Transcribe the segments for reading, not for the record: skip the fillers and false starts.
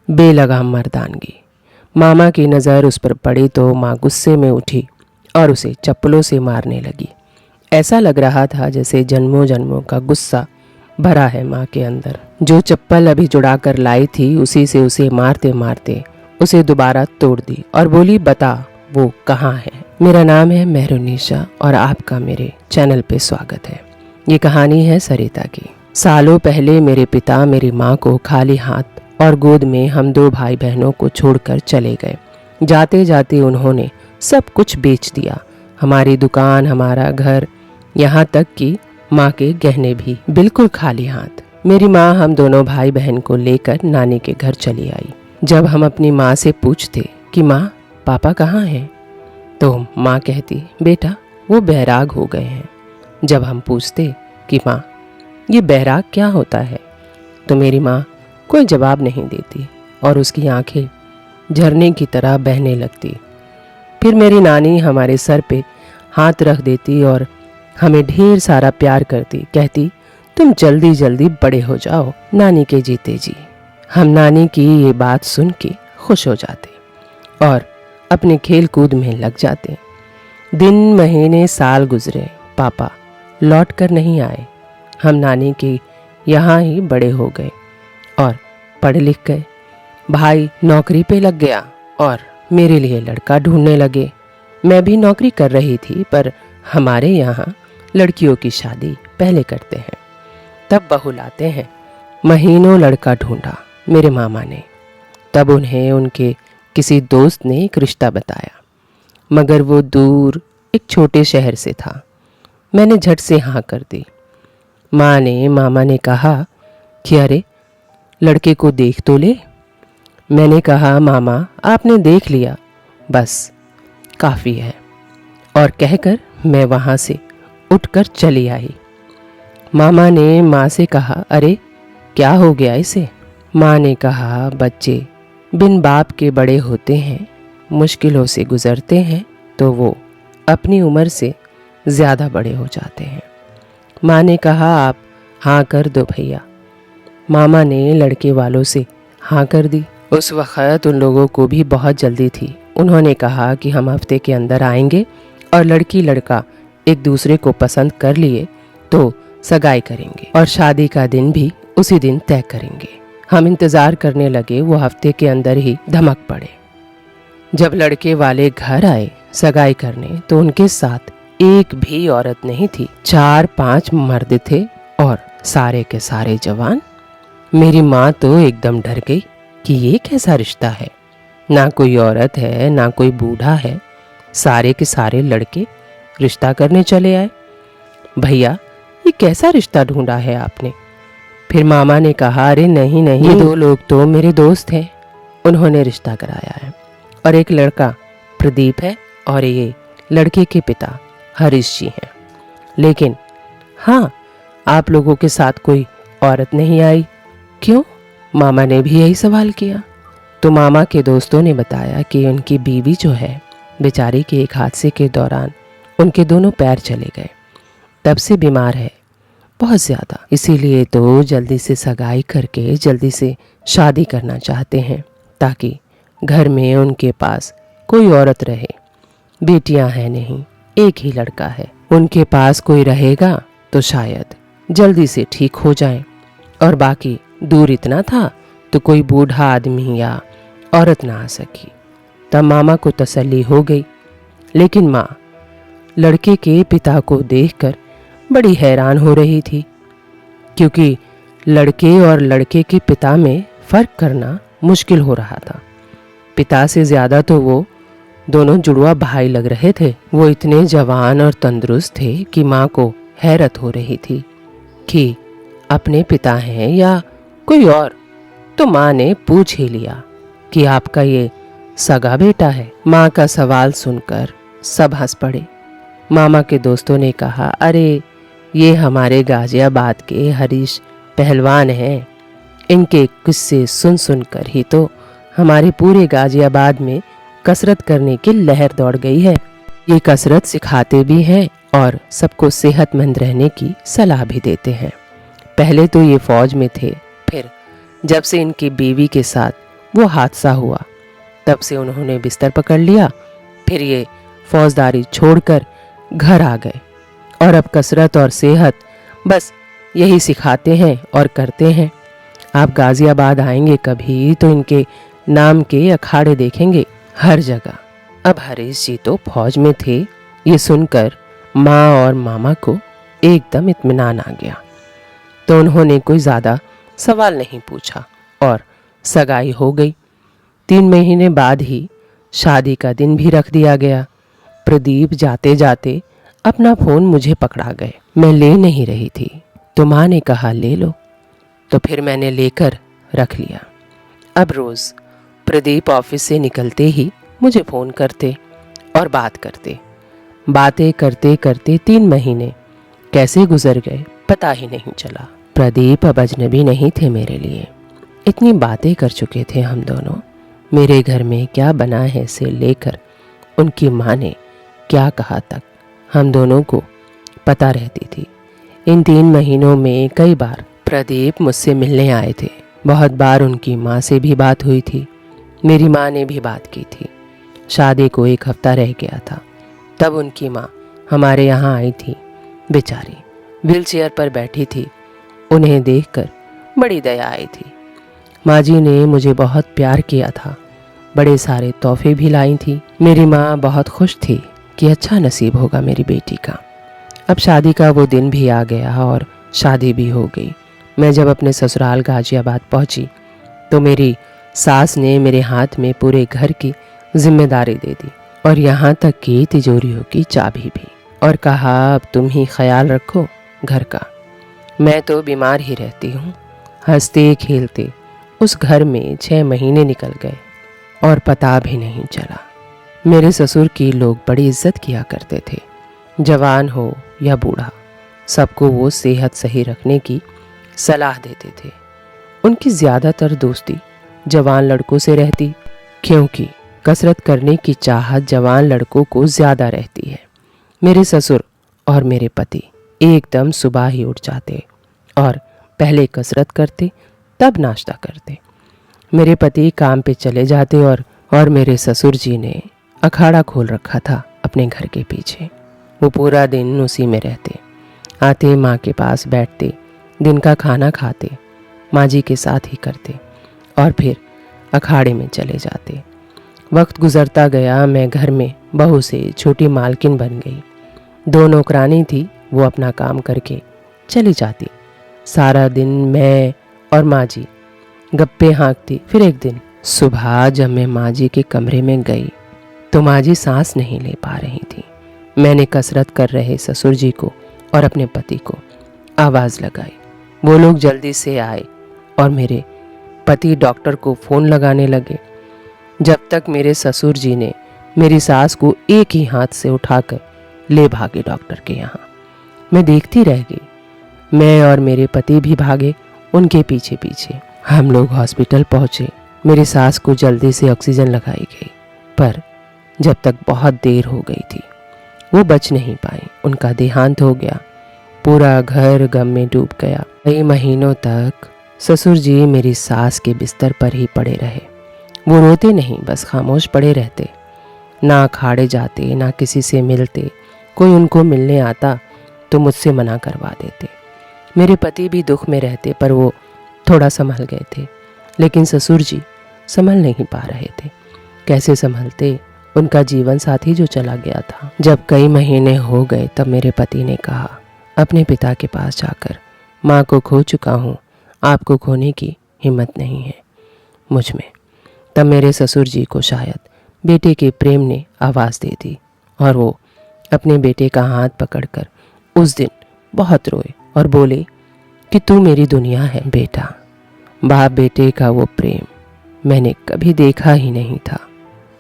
बेलगाम मर्दानगी। मामा की नज़र उस पर पड़ी तो माँ गुस्से में उठी और उसे चप्पलों से मारने लगी। ऐसा लग रहा था जैसे जन्मों जन्मों का गुस्सा भरा है माँ के अंदर। जो चप्पल अभी जुड़ा कर लाई थी उसी से उसे मारते मारते उसे दोबारा तोड़ दी और बोली, बता वो कहाँ है। मेरा नाम है मेहरुनिशा और आपका मेरे चैनल पे स्वागत है। ये कहानी है सरिता की। सालों पहले मेरे पिता मेरी माँ को खाली हाथ और गोद में हम 2 भाई बहनों को छोड़कर चले गए। जाते जाते उन्होंने सब कुछ बेच दिया, हमारी दुकान, हमारा घर, यहाँ तक कि माँ के गहने भी। बिल्कुल खाली हाथ मेरी माँ हम दोनों भाई बहन को लेकर नानी के घर चली आई। जब हम अपनी माँ से पूछते कि माँ पापा कहाँ हैं, तो माँ कहती, बेटा वो बैराग हो गए हैं। जब हम पूछते कि माँ ये बैराग क्या होता है, तो मेरी माँ कोई जवाब नहीं देती और उसकी आंखें झरने की तरह बहने लगती। फिर मेरी नानी हमारे सर पे हाथ रख देती और हमें ढेर सारा प्यार करती, कहती तुम जल्दी जल्दी बड़े हो जाओ नानी के जीते जी। हम नानी की ये बात सुन के खुश हो जाते और अपने खेल कूद में लग जाते। दिन महीने साल गुजरे, पापा लौट कर नहीं आए। हम नानी के यहाँ ही बड़े हो गए और पढ़ लिख गए। भाई नौकरी पे लग गया और मेरे लिए लड़का ढूंढने लगे। मैं भी नौकरी कर रही थी, पर हमारे यहाँ लड़कियों की शादी पहले करते हैं, तब बहू लाते हैं। महीनों लड़का ढूंढा मेरे मामा ने, तब उन्हें उनके किसी दोस्त ने एक रिश्ता बताया, मगर वो दूर एक छोटे शहर से था। मैंने झट से हाँ कर दी। माँ ने मामा ने कहा कि अरे लड़के को देख तो ले। मैंने कहा मामा आपने देख लिया, बस काफ़ी है, और कहकर मैं वहाँ से उठकर चली आई। मामा ने माँ से कहा, अरे क्या हो गया इसे। माँ ने कहा, बच्चे बिन बाप के बड़े होते हैं, मुश्किलों से गुजरते हैं तो वो अपनी उम्र से ज़्यादा बड़े हो जाते हैं। माँ ने कहा, आप हाँ कर दो भैया। मामा ने लड़के वालों से हाँ कर दी। उस वक़्त उन लोगों को भी बहुत जल्दी थी। उन्होंने कहा कि हम हफ्ते के अंदर आएंगे और लड़की लड़का एक दूसरे को पसंद कर लिए तो सगाई करेंगे और शादी का दिन भी उसी दिन तय करेंगे। हम इंतज़ार करने लगे, वो हफ्ते के अंदर ही धमक पड़े। जब लड़के वाले घर आए सगाई करने तो उनके साथ एक भी औरत नहीं थी। 4-5 मर्द थे और सारे के सारे जवान। मेरी माँ तो एकदम डर गई कि ये कैसा रिश्ता है, ना कोई औरत है ना कोई बूढ़ा है, सारे के सारे लड़के रिश्ता करने चले आए। भैया ये कैसा रिश्ता ढूंढा है आपने। फिर मामा ने कहा, अरे नहीं नहीं, ये 2 लोग तो मेरे दोस्त हैं, उन्होंने रिश्ता कराया है, और एक लड़का प्रदीप है और ये लड़के के पिता हरीश जी हैं। लेकिन हाँ, आप लोगों के साथ कोई औरत नहीं आई, क्यों। मामा ने भी यही सवाल किया। तो मामा के दोस्तों ने बताया कि उनकी बीवी जो है बेचारी के एक हादसे के दौरान उनके दोनों पैर चले गए, तब से बीमार है बहुत ज़्यादा, इसीलिए तो जल्दी से सगाई करके जल्दी से शादी करना चाहते हैं ताकि घर में उनके पास कोई औरत रहे। बेटियां हैं नहीं, एक ही लड़का है, उनके पास कोई रहेगा तो शायद जल्दी से ठीक हो जाए, और बाकी दूर इतना था तो कोई बूढ़ा आदमी या औरत ना आ सकी। तब मामा को तसल्ली हो गई, लेकिन माँ लड़के के पिता को देखकर बड़ी हैरान हो रही थी, क्योंकि लड़के और लड़के के पिता में फ़र्क करना मुश्किल हो रहा था। पिता से ज़्यादा तो वो दोनों जुड़वा भाई लग रहे थे। वो इतने जवान और तंदुरुस्त थे कि माँ को हैरत हो रही थी कि अपने पिता हैं या कोई और। तो माँ ने पूछ ही लिया कि आपका ये सगा बेटा है। माँ का सवाल सुनकर सब हंस पड़े। मामा के दोस्तों ने कहा, अरे ये हमारे गाजियाबाद के हरीश पहलवान हैं, इनके किस्से सुन सुनकर ही तो हमारे पूरे गाजियाबाद में कसरत करने की लहर दौड़ गई है। ये कसरत सिखाते भी हैं और सबको सेहतमंद रहने की सलाह भी देते हैं। पहले तो ये फौज में थे, फिर जब से इनकी बीवी के साथ वो हादसा हुआ, तब से उन्होंने बिस्तर पकड़ लिया। फिर ये फौजदारी छोड़कर घर आ गए और अब कसरत और सेहत बस यही सिखाते हैं और करते हैं। आप गाजियाबाद आएंगे कभी तो इनके नाम के अखाड़े देखेंगे हर जगह। अब हरीश जी तो फौज में थे। ये सुनकर माँ और मामा को एकदम इत्मीनान आ गया, तो उन्होंने कोई ज़्यादा सवाल नहीं पूछा और सगाई हो गई। 3 महीने बाद ही शादी का दिन भी रख दिया गया। प्रदीप जाते जाते अपना फ़ोन मुझे पकड़ा गए। मैं ले नहीं रही थी तो माँ ने कहा ले लो, तो फिर मैंने लेकर रख लिया। अब रोज़ प्रदीप ऑफिस से निकलते ही मुझे फ़ोन करते और बात करते। बातें करते करते 3 महीने कैसे गुजर गए पता ही नहीं चला। प्रदीप अब अजनबी नहीं थे मेरे लिए। इतनी बातें कर चुके थे हम दोनों। मेरे घर में क्या बना है से लेकर उनकी माँ ने क्या कहा तक हम दोनों को पता रहती थी। इन 3 महीनों में कई बार प्रदीप मुझसे मिलने आए थे। बहुत बार उनकी माँ से भी बात हुई थी। मेरी माँ ने भी बात की थी। शादी को 1 हफ्ता रह गया था, तब उनकी माँ हमारे यहाँ आई थी। बेचारी व्हीलचेयर पर बैठी थी। उन्हें देखकर बड़ी दया आई थी। माँ जी ने मुझे बहुत प्यार किया था। बड़े सारे तोहफे भी लाई थी। मेरी माँ बहुत खुश थी कि अच्छा नसीब होगा मेरी बेटी का। अब शादी का वो दिन भी आ गया और शादी भी हो गई। मैं जब अपने ससुराल गाजियाबाद पहुंची तो मेरी सास ने मेरे हाथ में पूरे घर की जिम्मेदारी दे दी और यहाँ तक कि तिजोरियों की चाबी भी, और कहा अब तुम ही ख्याल रखो घर का। मैं तो बीमार ही रहती हूँ। हंसते खेलते उस घर में 6 महीने निकल गए और पता भी नहीं चला। मेरे ससुर की लोग बड़ी इज्जत किया करते थे। जवान हो या बूढ़ा, सबको वो सेहत सही रखने की सलाह देते थे। उनकी ज़्यादातर दोस्ती जवान लड़कों से रहती, क्योंकि कसरत करने की चाहत जवान लड़कों को ज़्यादा रहती है। मेरे ससुर और मेरे पति एकदम सुबह ही उठ जाते और पहले कसरत करते, तब नाश्ता करते। मेरे पति काम पे चले जाते और मेरे ससुर जी ने अखाड़ा खोल रखा था अपने घर के पीछे। वो पूरा दिन उसी में रहते। आते माँ के पास बैठते, दिन का खाना खाते, माँ जी के साथ ही करते और फिर अखाड़े में चले जाते। वक्त गुजरता गया। मैं घर में बहू से छोटी मालकिन बन गई। 2 नौकरानी थी, वो अपना काम करके चली जाती। सारा दिन मैं और माँ जी गप्पे हाँकती। फिर एक दिन सुबह जब मैं माँ जी के कमरे में गई तो माँ जी सांस नहीं ले पा रही थी। मैंने कसरत कर रहे ससुर जी को और अपने पति को आवाज़ लगाई। वो लोग जल्दी से आए और मेरे पति डॉक्टर को फ़ोन लगाने लगे। जब तक मेरे ससुर जी ने मेरी सास को एक ही हाथ से उठाकर ले भागे डॉक्टर के यहाँ। मैं देखती रह गई। मैं और मेरे पति भी भागे उनके पीछे पीछे। हम लोग हॉस्पिटल पहुँचे। मेरी सास को जल्दी से ऑक्सीजन लगाई गई, पर जब तक बहुत देर हो गई थी वो बच नहीं पाई। उनका देहांत हो गया। पूरा घर गम में डूब गया। कई महीनों तक ससुर जी मेरी सास के बिस्तर पर ही पड़े रहे। वो रोते नहीं, बस खामोश पड़े रहते। ना अखाड़े जाते, ना किसी से मिलते। कोई उनको मिलने आता तो मुझसे मना करवा देते। मेरे पति भी दुख में रहते, पर वो थोड़ा संभल गए थे। लेकिन ससुर जी संभल नहीं पा रहे थे। कैसे संभलते, उनका जीवन साथी जो चला गया था। जब कई महीने हो गए तब मेरे पति ने कहा अपने पिता के पास जाकर, माँ को खो चुका हूँ, आपको खोने की हिम्मत नहीं है मुझ में। तब मेरे ससुर जी को शायद बेटे के प्रेम ने आवाज़ दे दी और वो अपने बेटे का हाथ पकड़कर उस दिन बहुत रोए और बोले कि तू मेरी दुनिया है बेटा। बाप बेटे का वो प्रेम मैंने कभी देखा ही नहीं था।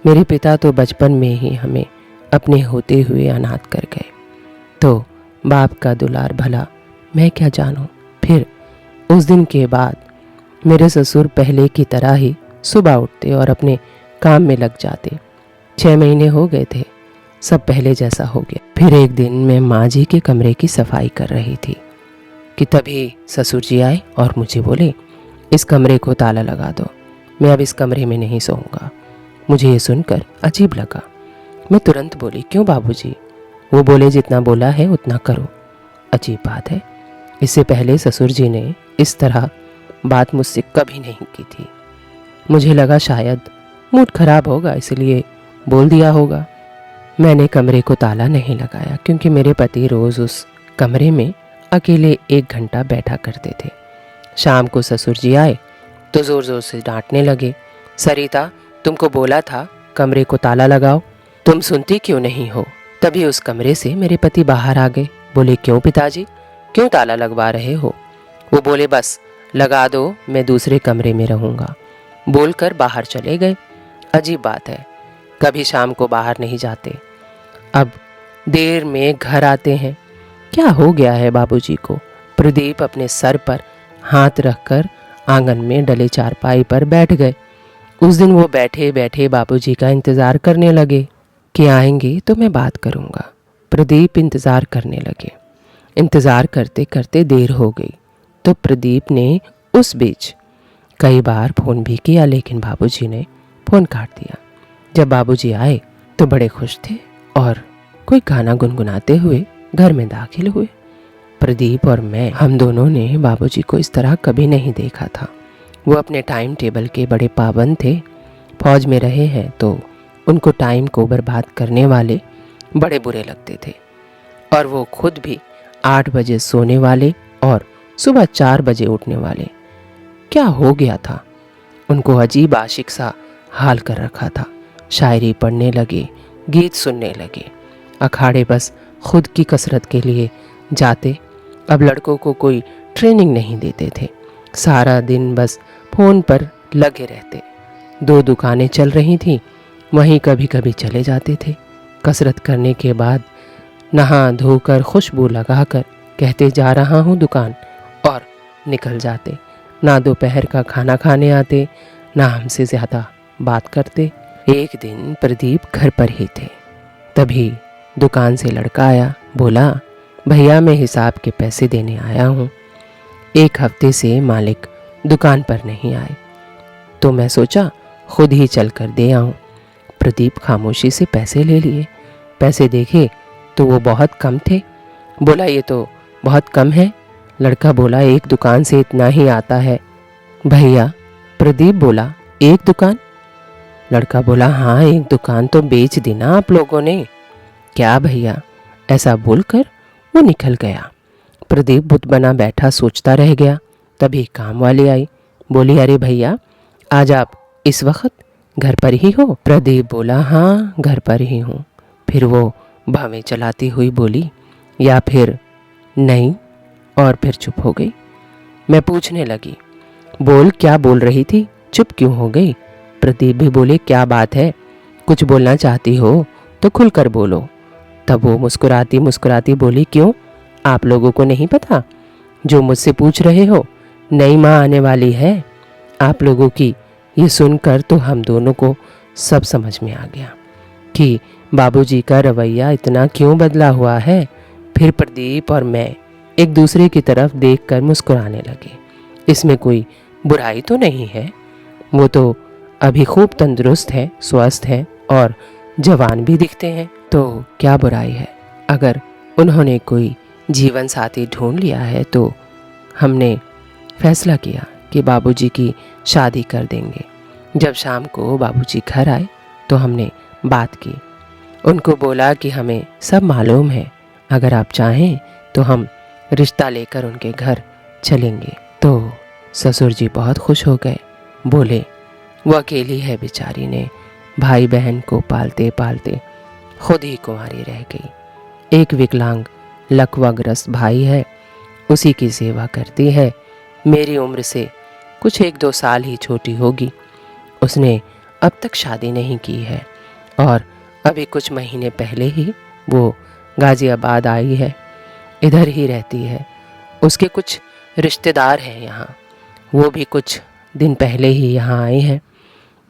मेरे पिता तो बचपन में ही हमें अपने होते हुए अनाथ कर गए, तो बाप का दुलार भला मैं क्या जानूं। फिर उस दिन के बाद मेरे ससुर पहले की तरह ही सुबह उठते और अपने काम में लग जाते। 6 महीने हो गए थे, सब पहले जैसा हो गया। फिर एक दिन मैं माँ जी के कमरे की सफाई कर रही थी कि तभी ससुर जी आए और मुझे बोले इस कमरे को ताला लगा दो मैं अब इस कमरे में नहीं सोऊंगा। मुझे ये सुनकर अजीब लगा। मैं तुरंत बोली, क्यों बाबूजी? वो बोले, जितना बोला है उतना करो। अजीब बात है, इससे पहले ससुर जी ने इस तरह बात मुझसे कभी नहीं की थी। मुझे लगा शायद मूड खराब होगा इसलिए बोल दिया होगा। मैंने कमरे को ताला नहीं लगाया क्योंकि मेरे पति रोज़ उस कमरे में अकेले 1 घंटा बैठा करते थे। शाम को ससुर जी आए तो ज़ोर ज़ोर से डांटने लगे, सरिता तुमको बोला था कमरे को ताला लगाओ, तुम सुनती क्यों नहीं हो? तभी उस कमरे से मेरे पति बाहर आ गए। बोले, क्यों पिताजी, क्यों ताला लगवा रहे हो? वो बोले, बस लगा दो, मैं दूसरे कमरे में रहूँगा। बोलकर बाहर चले गए। अजीब बात है, कभी शाम को बाहर नहीं जाते, अब देर में घर आते हैं। क्या हो गया है बाबूजी को? प्रदीप अपने सर पर हाथ रखकर आंगन में डले चारपाई पर बैठ गए। उस दिन वो बैठे बैठे बाबूजी का इंतज़ार करने लगे कि आएंगे तो मैं बात करूँगा। प्रदीप इंतज़ार करने लगे। इंतज़ार करते करते देर हो गई तो प्रदीप ने उस बीच कई बार फ़ोन भी किया, लेकिन बाबूजी ने फ़ोन काट दिया। जब बाबूजी आए तो बड़े खुश थे और कोई गाना गुनगुनाते हुए घर में दाखिल हुए। प्रदीप और मैं, हम दोनों ने बाबूजी को इस तरह कभी नहीं देखा था। वो अपने टाइम टेबल के बड़े पाबंद थे। फौज में रहे हैं तो उनको टाइम को बर्बाद करने वाले बड़े बुरे लगते थे और वो खुद भी 8 बजे सोने वाले और सुबह 4 बजे उठने वाले। क्या हो गया था? उनको अजीब आशिक सा हाल कर रखा था। शायरी पढ़ने लगे, गीत सुनने लगे, अखाड़े बस खुद की कसरत के लिए जाते। अब लड़कों को कोई ट्रेनिंग नहीं देते थे, सारा दिन बस फ़ोन पर लगे रहते। 2 दुकानें चल रही थीं, वहीं कभी कभी चले जाते थे। कसरत करने के बाद नहा धोकर खुशबू लगाकर कहते, जा रहा हूँ दुकान, और निकल जाते। ना दोपहर का खाना खाने आते, ना हमसे ज़्यादा बात करते। एक दिन प्रदीप घर पर ही थे, तभी दुकान से लड़का आया। बोला, भैया मैं हिसाब के पैसे देने आया हूँ। 1 हफ्ते से मालिक दुकान पर नहीं आए तो मैं सोचा खुद ही चल कर दे आऊँ। प्रदीप खामोशी से पैसे ले लिए। पैसे देखे तो वो बहुत कम थे। बोला, ये तो बहुत कम है। लड़का बोला, 1 दुकान से इतना ही आता है भैया। प्रदीप बोला, 1 दुकान? लड़का बोला, हाँ 1 दुकान तो बेच दी ना आप लोगों ने। क्या भैया? ऐसा बोलकर वो निकल गया। प्रदीप बुत बना बैठा सोचता रह गया। तभी काम वाली आई। बोली, अरे भैया आज आप इस वक्त घर पर ही हो? प्रदीप बोला, हाँ घर पर ही हूँ। फिर वो भावें चलाती हुई बोली, या फिर नहीं, और फिर चुप हो गई। मैं पूछने लगी, बोल क्या बोल रही थी, चुप क्यों हो गई? प्रदीप भी बोले, क्या बात है, कुछ बोलना चाहती हो तो खुलकर बोलो। तब वो मुस्कुराती मुस्कुराती बोली, क्यों आप लोगों को नहीं पता जो मुझसे पूछ रहे हो? नई माँ आने वाली है आप लोगों की। ये सुनकर तो हम दोनों को सब समझ में आ गया कि बाबूजी का रवैया इतना क्यों बदला हुआ है। फिर प्रदीप और मैं एक दूसरे की तरफ देखकर मुस्कुराने लगे। इसमें कोई बुराई तो नहीं है, वो तो अभी खूब तंदुरुस्त है, स्वस्थ है और जवान भी दिखते हैं, तो क्या बुराई है। अगर उन्होंने कोई जीवन साथी ढूंढ लिया है तो हमने फैसला किया कि बाबूजी की शादी कर देंगे। जब शाम को बाबूजी घर आए तो हमने बात की। उनको बोला कि हमें सब मालूम है, अगर आप चाहें तो हम रिश्ता लेकर उनके घर चलेंगे। तो ससुर जी बहुत खुश हो गए। बोले, वो अकेली है बेचारी, ने भाई बहन को पालते पालते खुद ही कुंवारी रह गई। एक विकलांग लकवाग्रस्त भाई है, उसी की सेवा करती है। मेरी उम्र से कुछ 1-2 साल ही छोटी होगी। उसने अब तक शादी नहीं की है और अभी कुछ महीने पहले ही वो गाज़ियाबाद आई है, इधर ही रहती है। उसके कुछ रिश्तेदार हैं यहाँ, वो भी कुछ दिन पहले ही यहाँ आए हैं।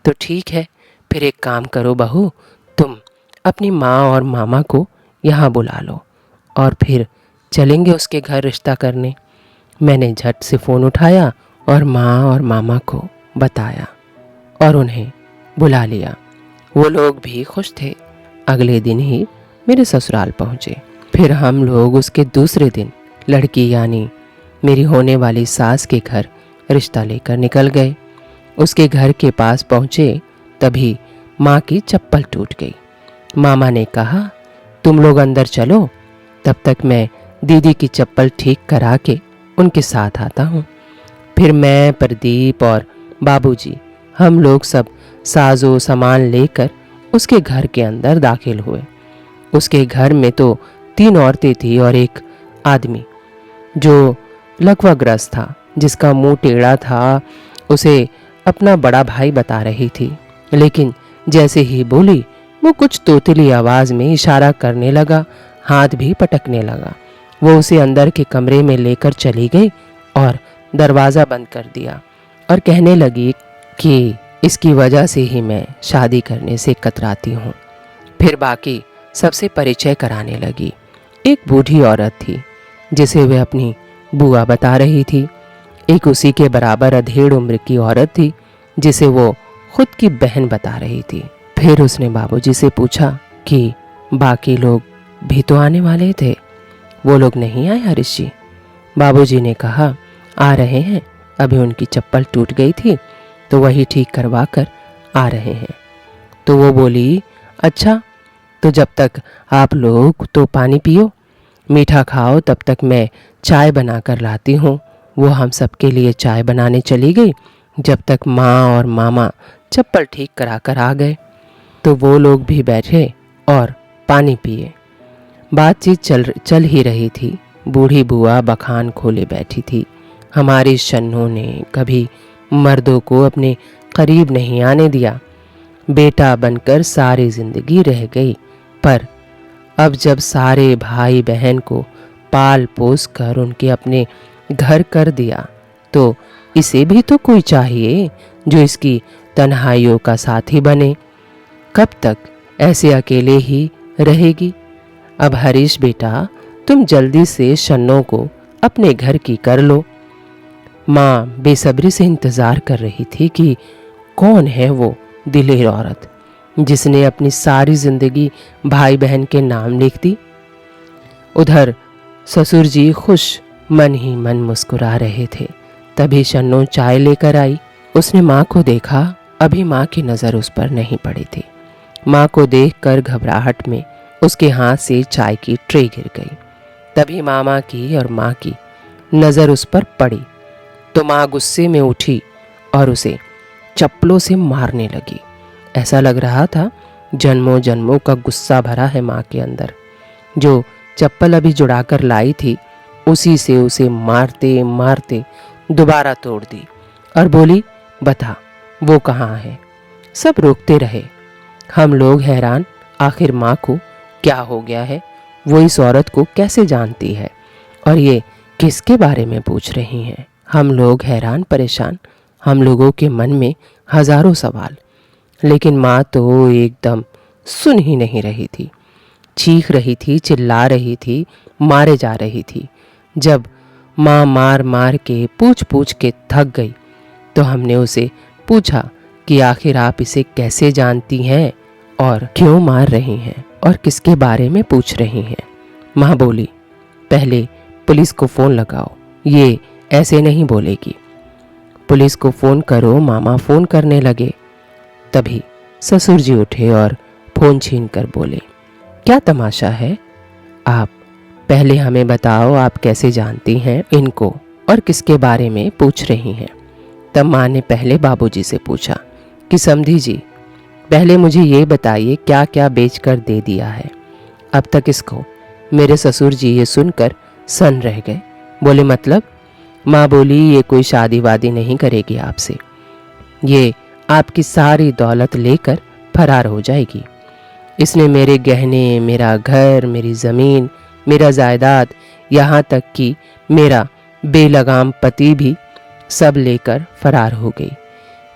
तो ठीक है, फिर एक काम करो बहू, तुम अपनी माँ और मामा को यहाँ बुला लो और फिर चलेंगे उसके घर रिश्ता करने। मैंने झट से फ़ोन उठाया और माँ और मामा को बताया। और उन्हें बुला लिया। वो लोग भी खुश थे। अगले दिन ही मेरे ससुराल पहुंचे। फिर हम लोग उसके दूसरे दिन लड़की यानी मेरी होने वाली सास के घर रिश्ता लेकर निकल गए। उसके घर के पास पहुंचे तभी माँ की चप्पल टूट गई। मामा ने कहा, तुम लोग अंदर चलो, तब तक मैं दीदी की चप्पल ठीक करा के उनके साथ आता हूँ। फिर मैं, प्रदीप और बाबूजी हम लोग सब साजो सामान लेकर उसके घर के अंदर दाखिल हुए। उसके घर में तो 3 औरतें थी और एक आदमी जो लकवाग्रस्त था, जिसका मुंह टेढ़ा था। उसे अपना बड़ा भाई बता रही थी, लेकिन जैसे ही बोली वो कुछ तोतली आवाज में इशारा करने लगा, हाथ भी पटकने लगा। वो उसे अंदर के कमरे में लेकर चली गई और दरवाज़ा बंद कर दिया और कहने लगी कि इसकी वजह से ही मैं शादी करने से कतराती हूँ। फिर बाकी सबसे परिचय कराने लगी। एक बूढ़ी औरत थी जिसे वे अपनी बुआ बता रही थी। एक उसी के बराबर अधेड़ उम्र की औरत थी जिसे वो खुद की बहन बता रही थी। फिर उसने बाबूजी से पूछा कि बाकी लोग भी तो आने वाले थे, वो लोग नहीं आए हरीश जी? बाबूजी ने कहा, आ रहे हैं, अभी उनकी चप्पल टूट गई थी तो वही ठीक करवा कर आ रहे हैं। तो वो बोली, अच्छा, तो जब तक आप लोग तो पानी पियो, मीठा खाओ, तब तक मैं चाय बना कर लाती हूँ। वो हम सबके लिए चाय बनाने चली गई। जब तक माँ और मामा चप्पल ठीक करा कर आ गए तो वो लोग भी बैठे और पानी पिए। बातचीत चल ही रही थी। बूढ़ी बुआ बखान खोले बैठी थी। हमारी शन्नों ने कभी मर्दों को अपने करीब नहीं आने दिया। बेटा बनकर सारी जिंदगी रह गई, पर अब जब सारे भाई बहन को पाल पोस कर उनके अपने घर कर दिया तो इसे भी तो कोई चाहिए जो इसकी तन्हाइयों का साथी बने। कब तक ऐसे अकेले ही रहेगी? अब हरीश बेटा, तुम जल्दी से शन्नों को अपने घर की कर लो। माँ बेसब्री से इंतजार कर रही थी कि कौन है वो दिलेर औरत जिसने अपनी सारी जिंदगी भाई बहन के नाम लिख दी। उधर ससुर जी खुश मन ही मन मुस्कुरा रहे थे। तभी शन्नो चाय लेकर आई। उसने माँ को देखा, अभी माँ की नज़र उस पर नहीं पड़ी थी। माँ को देखकर घबराहट में उसके हाथ से चाय की ट्रे गिर गई। तभी मामा की और माँ की नज़र उस पर पड़ी तो माँ गुस्से में उठी और उसे चप्पलों से मारने लगी। ऐसा लग रहा था जन्मों जन्मों का गुस्सा भरा है माँ के अंदर। जो चप्पल अभी जुड़ाकर लाई थी उसी से उसे मारते मारते दोबारा तोड़ दी और बोली, बता वो कहाँ है? सब रोकते रहे। हम लोग हैरान, आखिर माँ को क्या हो गया है? वो इस औरत को कैसे जानती है और ये किसके बारे में पूछ रही हैं? हम लोग हैरान परेशान, हम लोगों के मन में हजारों सवाल, लेकिन माँ तो एकदम सुन ही नहीं रही थी। चीख रही थी, चिल्ला रही थी, मारे जा रही थी। जब माँ मार मार के पूछ पूछ के थक गई तो हमने उसे पूछा कि आखिर आप इसे कैसे जानती हैं और क्यों मार रही हैं और किसके बारे में पूछ रही हैं। माँ बोली, पहले पुलिस को फ़ोन लगाओ, ये ऐसे नहीं बोलेगी। पुलिस को फ़ोन करो। मामा फ़ोन करने लगे। तभी ससुर जी उठे और फ़ोन छीन कर बोले, क्या तमाशा है? आप पहले हमें बताओ, आप कैसे जानती हैं इनको और किसके बारे में पूछ रही हैं? तब माँ ने पहले बाबूजी से पूछा कि समधी जी, पहले मुझे ये बताइए क्या क्या बेचकर दे दिया है अब तक इसको? मेरे ससुर जी ये सुनकर सन रह गए। बोले, मतलब? माँ बोली, ये कोई शादी वादी नहीं करेगी आपसे, ये आपकी सारी दौलत लेकर फरार हो जाएगी। इसने मेरे गहने, मेरा घर, मेरी ज़मीन, मेरा जायदाद, यहाँ तक कि मेरा बेलगाम पति भी सब लेकर फरार हो गई।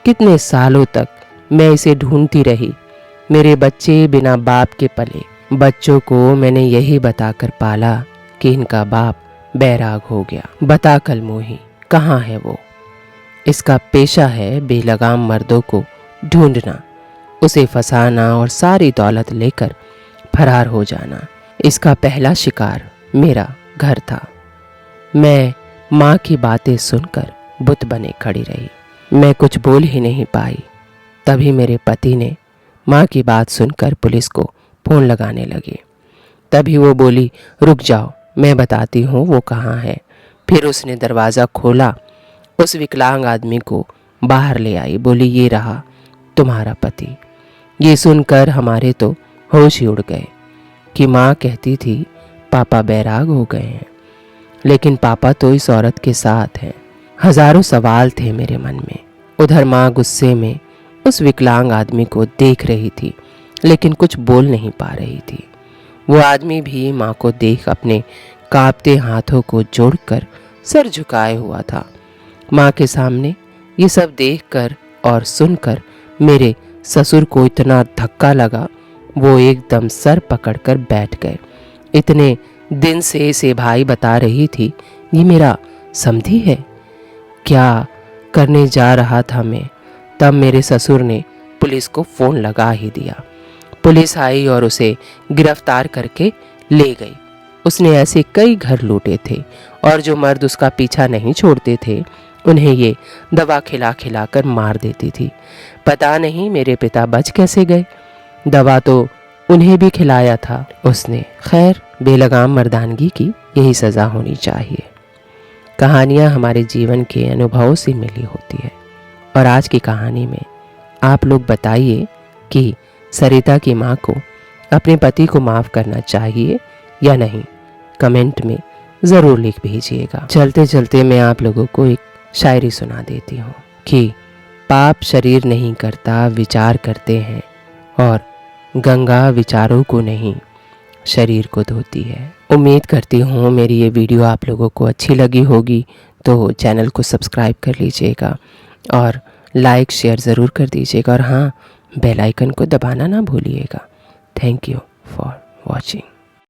कितने सालों तक मैं इसे ढूंढती रही। मेरे बच्चे बिना बाप के पले। बच्चों को मैंने यही बताकर पाला कि इनका बाप बैराग हो गया। बता कलमोही, कहाँ है वो? इसका पेशा है बेलगाम मर्दों को ढूंढना, उसे फंसाना और सारी दौलत लेकर फरार हो जाना। इसका पहला शिकार मेरा घर था। मैं माँ की बातें सुनकर बुत बने खड़ी रही। मैं कुछ बोल ही नहीं पाई। तभी मेरे पति ने माँ की बात सुनकर पुलिस को फ़ोन लगाने लगे। तभी वो बोली, रुक जाओ, मैं बताती हूँ वो कहाँ है। फिर उसने दरवाज़ा खोला, उस विकलांग आदमी को बाहर ले आई। बोली, ये रहा तुम्हारा पति। ये सुनकर हमारे तो होश ही उड़ गए कि माँ कहती थी पापा बैराग हो गए हैं, लेकिन पापा तो इस औरत के साथ हैं। हजारों सवाल थे मेरे मन में। उधर माँ गुस्से में उस विकलांग आदमी को देख रही थी, लेकिन कुछ बोल नहीं पा रही थी। वो आदमी भी माँ को देख अपने कांपते हाथों को जोड़कर सर झुकाए हुआ था। माँ के सामने ये सब देखकर और सुनकर मेरे ससुर को इतना धक्का लगा, वो एकदम सर पकड़कर बैठ गए। इतने दिन से भाई बता रही थी ये मेरा समधी है, क्या करने जा रहा था मैं। तब मेरे ससुर ने पुलिस को फ़ोन लगा ही दिया। पुलिस आई और उसे गिरफ्तार करके ले गई। उसने ऐसे कई घर लूटे थे और जो मर्द उसका पीछा नहीं छोड़ते थे उन्हें ये दवा खिला खिला कर मार देती थी। पता नहीं मेरे पिता बच कैसे गए। दवा तो उन्हें भी खिलाया था उसने। खैर, बेलगाम मर्दानगी की यही सज़ा होनी चाहिए। कहानियाँ हमारे जीवन के अनुभवों से मिली होती है। और आज की कहानी में आप लोग बताइए कि सरिता की माँ को अपने पति को माफ़ करना चाहिए या नहीं। कमेंट में ज़रूर लिख भेजिएगा। चलते चलते मैं आप लोगों को एक शायरी सुना देती हूँ कि पाप शरीर नहीं करता, विचार करते हैं, और गंगा विचारों को नहीं शरीर को धोती है। उम्मीद करती हूँ मेरी ये वीडियो आप लोगों को अच्छी लगी होगी, तो चैनल को सब्सक्राइब कर लीजिएगा और लाइक शेयर ज़रूर कर दीजिएगा, और हाँ, बेल आइकन को दबाना ना भूलिएगा। Thank you for watching.